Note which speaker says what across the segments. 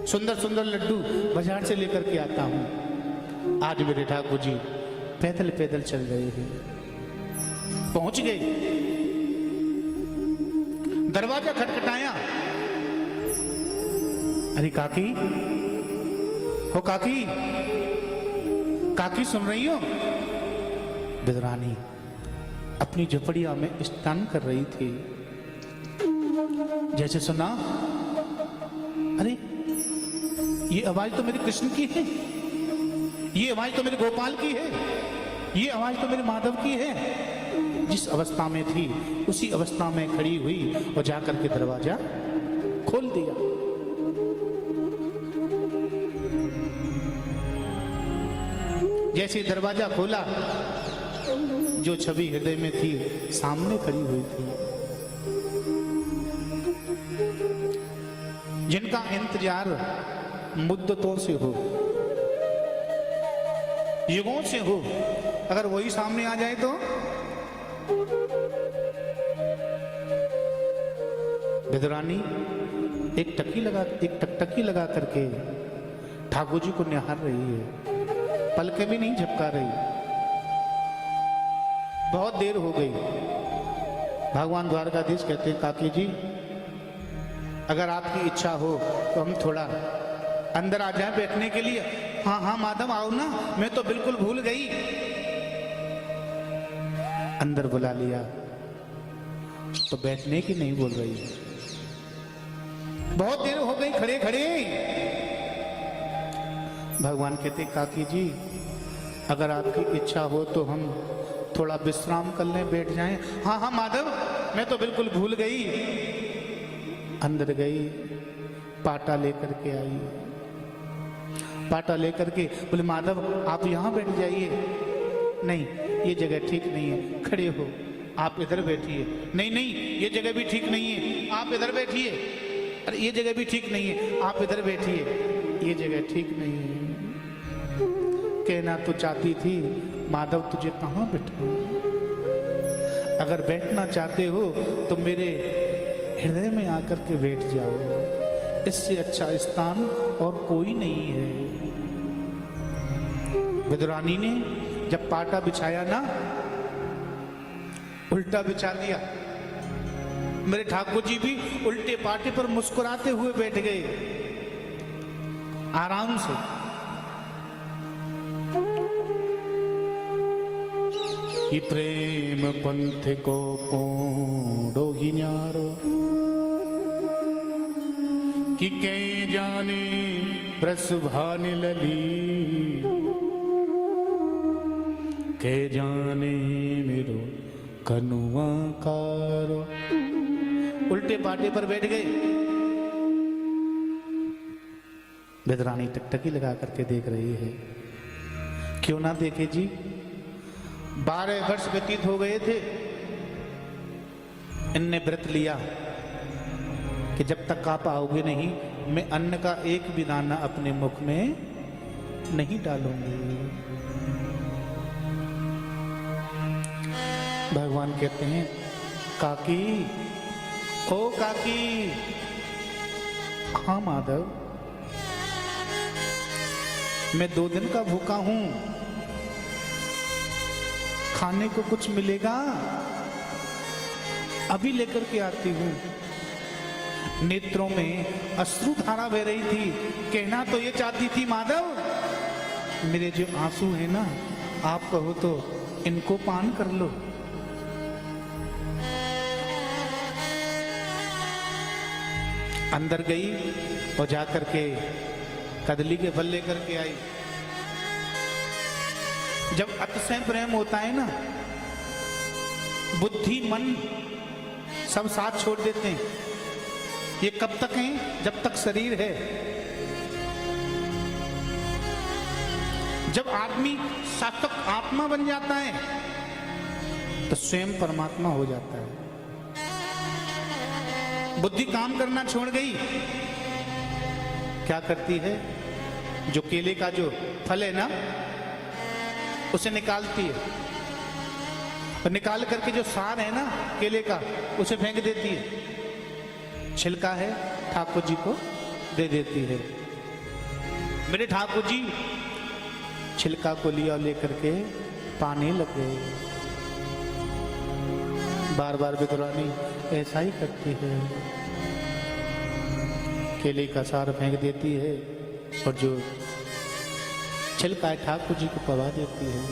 Speaker 1: सुंदर सुंदर लड्डू बाजार से लेकर के आता हूं। आज मेरे ठाकुर जी पैदल पैदल चल रहे हैं। पहुंच गए, दरवाजा खटखटाया। अरे काकी, हो काकी, काकी सुन रही हो? बिदरानी अपनी झोपड़िया में स्नान कर रही थी। जैसे सुना, अरे ये आवाज तो मेरे कृष्ण की है, ये आवाज तो मेरे गोपाल की है, ये आवाज तो मेरे माधव की है। जिस अवस्था में थी उसी अवस्था में खड़ी हुई और जाकर के दरवाजा खोल दिया। जैसे दरवाजा खोला, जो छवि हृदय में थी सामने खड़ी हुई थी। जिनका इंतजार मुद्दतों से हो, युगों से हो, अगर वही सामने आ जाए तो विदुरानी एक टकटकी लगा करके ठाकुर जी को निहार रही है, पलके भी नहीं झपका रही। बहुत देर हो गई। भगवान द्वारकाधीश कहते हैं, काकी जी अगर आपकी इच्छा हो तो हम थोड़ा अंदर आ जाएं बैठने के लिए। हाँ हाँ माधव आओ ना, मैं तो बिल्कुल भूल गई। अंदर बुला लिया तो बैठने की नहीं बोल रही। बहुत देर हो गई खड़े खड़े। भगवान कहते, काकी जी अगर आपकी इच्छा हो तो हम थोड़ा विश्राम कर लें, बैठ जाएं। हाँ हाँ माधव, मैं तो बिल्कुल भूल गई। अंदर गई, पाटा लेकर के आई। पाटा लेकर के बोले, माधव आप यहां बैठ जाइए। नहीं, ये जगह ठीक नहीं है, खड़े हो, आप इधर बैठिए। नहीं नहीं, ये जगह भी ठीक नहीं है, आप इधर बैठिए। अरे ये जगह भी ठीक नहीं है, आप इधर बैठिए। ये जगह ठीक नहीं है। कहना तो चाहती थी, माधव तुझे कहां बैठाऊं? अगर बैठना चाहते हो तो मेरे हृदय में आकर के बैठ जाओ। इससे अच्छा स्थान और कोई नहीं है। विदुरानी ने जब पाटा बिछाया ना, उल्टा बिछा दिया। मेरे ठाकुर जी भी उल्टे पाटे पर मुस्कुराते हुए बैठ गए, आराम से। कि प्रेम पंथ को कोडो ही न्यारो, कि के जाने प्रसभान लली, के जाने मेरो कनुआ कारो। उल्टे पाटे पर बैठ गए। विदुरानी टकटकी लगा करके देख रही है। क्यों ना देखे जी, 12 वर्ष व्यतीत हो गए थे। इनने व्रत लिया कि जब तक आप आओगे नहीं, मैं अन्न का एक भी दाना अपने मुख में नहीं डालूंगी। भगवान कहते हैं, काकी, ओ काकी। हाँ माधव, मैं 2 दिन का भूखा हूं, खाने को कुछ मिलेगा? अभी लेकर के आती हूं। नेत्रों में अश्रु धारा बह रही थी। कहना तो ये चाहती थी, माधव मेरे जो आंसू है ना, आप कहो तो इनको पान कर लो। अंदर गई और जाकर के कदली के फल लेकर के आई। जब अतिशय प्रेम होता है ना, बुद्धि मन सब साथ छोड़ देते हैं। ये कब तक है? जब तक शरीर है। जब आदमी सात्विक आत्मा बन जाता है तो स्वयं परमात्मा हो जाता है। बुद्धि काम करना छोड़ गई, क्या करती है? जो केले का जो फल है ना, उसे निकालती है और निकाल करके जो सार है ना केले का, उसे फेंक देती है। छिलका है ठाकुर जी को दे देती है। मेरे ठाकुर जी छिलका को लिया लेकर के पाने लग गए। बार बार विद्रानी ऐसा ही करती है, केले का सार फेंक देती है और जो छिलका है ठाकुर जी को पवा देती है।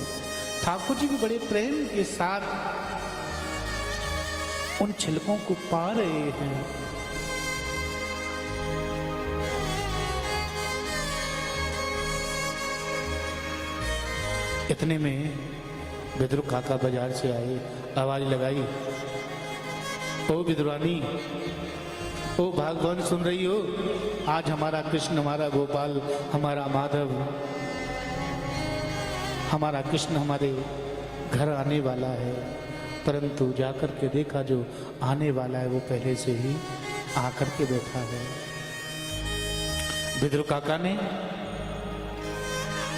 Speaker 1: ठाकुर जी भी बड़े प्रेम के साथ उन छिलकों को पा रहे हैं। इतने में विद्रु काका बाजार से आए, आवाज लगाई, ओ विद्रानी, ओ भगवान सुन रही हो? आज हमारा कृष्ण, हमारा गोपाल, हमारा माधव, हमारा कृष्ण हमारे घर आने वाला है। परंतु जाकर के देखा जो आने वाला है वो पहले से ही आकर के बैठा है। विद्रु काका ने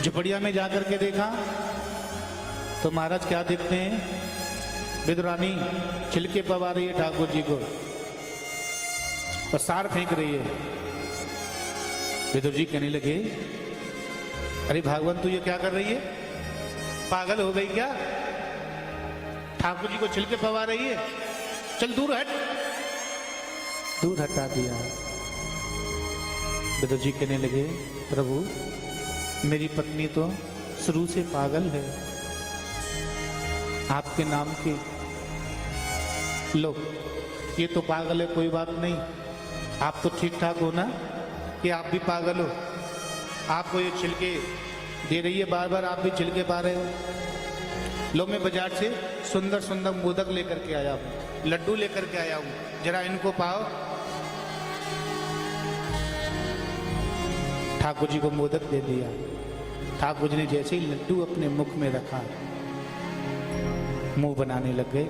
Speaker 1: झुपड़िया में जाकर के देखा तो महाराज क्या देखते हैं? विद्रानी छिलके पवा रही है ठाकुर जी को और सार फेंक रही है। विदुर जी कहने लगे, अरे भगवान तू ये क्या कर रही है? पागल हो गई क्या? ठाकुर जी को छिलके पवा रही है, चल दूर हट। दूर हटा दिया। विदुर जी कहने लगे, प्रभु मेरी पत्नी तो शुरू से पागल है, आपके नाम की। लो ये तो पागल है, कोई बात नहीं, आप तो ठीक ठाक हो ना कि आप भी पागल हो? आपको ये छिलके दे रही है, बार बार आप भी छिलके पा रहे हो। लो मैं बाजार से सुंदर सुंदर मोदक लेकर के आया हूँ, लड्डू लेकर के आया हूँ, जरा इनको पाओ। ठाकुर जी को मोदक दे दिया। ठाकुर जी ने जैसे ही लड्डू अपने मुख में रखा, मुंह बनाने लग गए।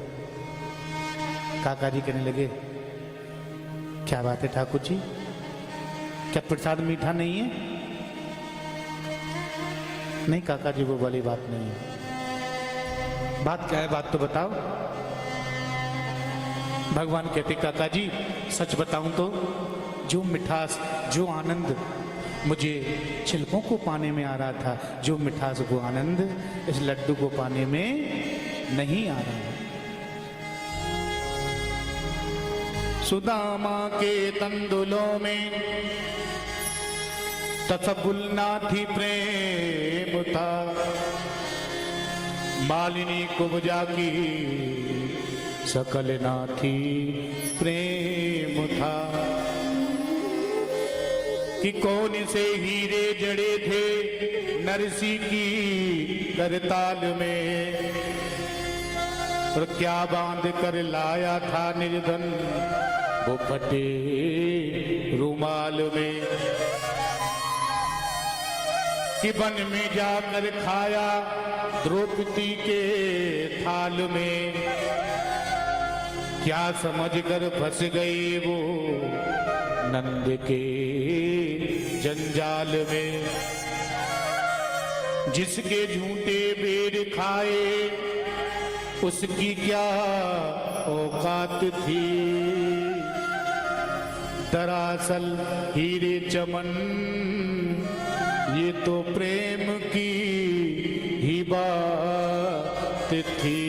Speaker 1: काका जी कहने लगे, क्या बात है ठाकुर जी, क्या प्रसाद मीठा नहीं है? नहीं काका जी वो वाली बात नहीं है। बात क्या है, बात तो बताओ। भगवान कहते, काका जी सच बताऊं तो जो मिठास, जो आनंद मुझे छिलकों को पाने में आ रहा था, जो मिठास, वो आनंद इस लड्डू को पाने में नहीं आ रहा है। सुदामा के तंदुलों में तसबुल नाथी प्रेम था, मालिनी कुब्जा की सकल नाथी प्रेम था। कि कौन से हीरे जड़े थे नरसी की करताल में, और क्या बांध कर लाया था निर्धन वो फटे रुमाल में। कि वन में जाकर खाया द्रौपदी के थाल में, क्या समझ कर फंस गई वो नंद के जंजाल में। जिसके झूठे बेर खाए उसकी क्या औकात थी, दरअसल हीरे चमन ये तो प्रेम की ही बात थी।